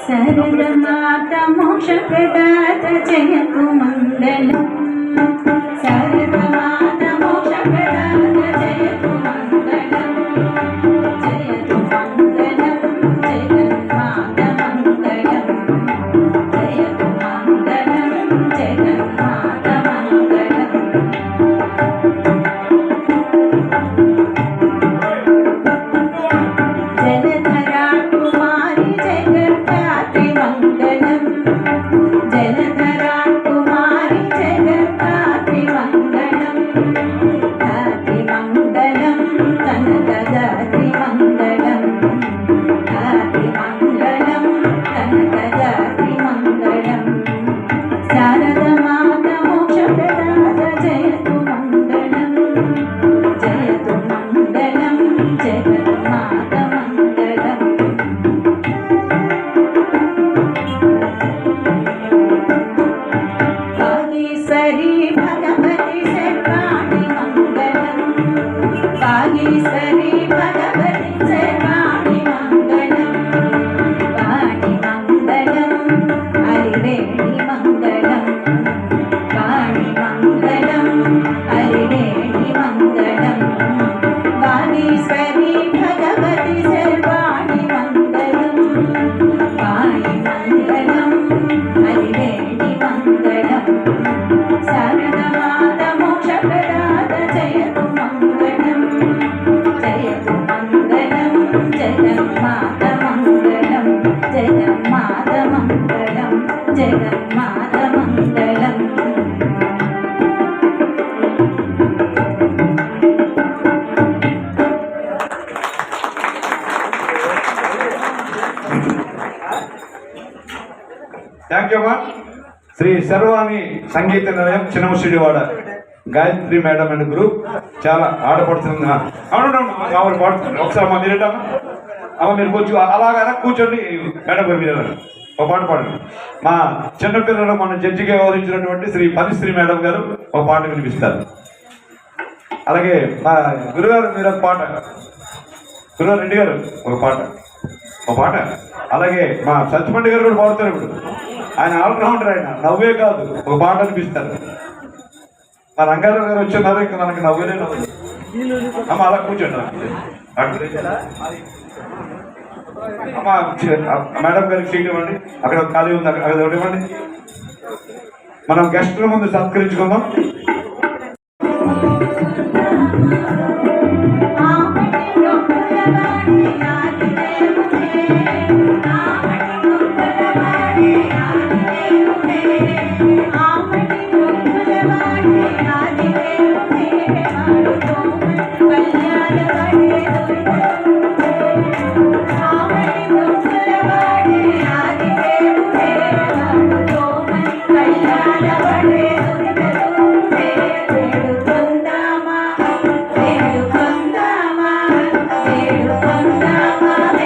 सरलमाता मोक्षप्रदात जयतु मङ्गलम् सरलमाता मोक्षप्रदात जयतु मङ्गलम् जयतु मङ्गलम् जगन्माता मङ्गलम् जयतु मङ्गलम् जगन्माता मङ्गलम् जलधरा कुमारी जगत्तात्रि मङ्गलम् जलधरा कुमारी जगत्तात्रि मङ्गलम् तात्रि मङ्गलम् कनकदात्रि मङ्गलम् तात्रि मङ्गलम् कनकदात्रि मङ्गलम् शारदमाता मोक्षप्रदात जयतु मङ्गलम् जयतु मङ्गलम् जगन्माता मङ्गलम् कालीसरी भगवती सर्वाणि मङ्गलम् कालीसरी भगवती सर्वाणि मङ्गलम् वाणि मङ्गलम् हरिवेणि मङ्गलम् वाणि मङ्गलम् हरिवेणि मङ्गलम् वाणीश्वरी भगवती सर्वाणि मङ्गलम् वाणि मङ्गलम् हरिवेणि मङ्गलम् शारदमाता मोक्षप्रदात जयतु मङ्गलम् जयतु मङ्गलम् जगन्माता मङ्गलम् जगन्माता मङ्गलम् जगन्माता मङ्गलम् థ్యాంక్ యూ అమ్మా. శ్రీ శర్వాణి సంగీత నిలయం Chinnamushidivada Gayatri madam and group చాలా ఆడపడుతుంది. అవును ఆవిడ పాడుతుంది. ఒకసారి అమ్మ మీరేటమ్మా అమ్మ మీరు కొంచెం అలాగా కూర్చోండి మేడం గారు మీరు ఒక పాట పాడండి. మా చిన్నపిల్లలు మన జడ్జిగా వ్యవహరించినటువంటి శ్రీ పనిశ్రీ మేడం గారు ఒక పాట వినిపిస్తారు. అలాగే మా గురుగారు మీరు ఒక పాట రెడ్డి గారు ఒక పాట అలాగే మా సత్యపండి గారు కూడా పాడుతారు ఇప్పుడు. ఆయన ఆల్రౌండర్, ఆయన నవ్వే కాదు ఒక పాట అనిపిస్తారు. మా రంగారావు గారు వచ్చిన్నారు, ఇంకా మనకి నవ్వేనే నవ్వు. అమ్మ అలా కూర్చోండి అమ్మ. మేడం గారికి సీట్ ఇవ్వండి, అక్కడ ఖాళీ ఉంది, అక్కడ ఇవ్వండి. మనం గెస్టుల ముందు సత్కరించుకుందాం.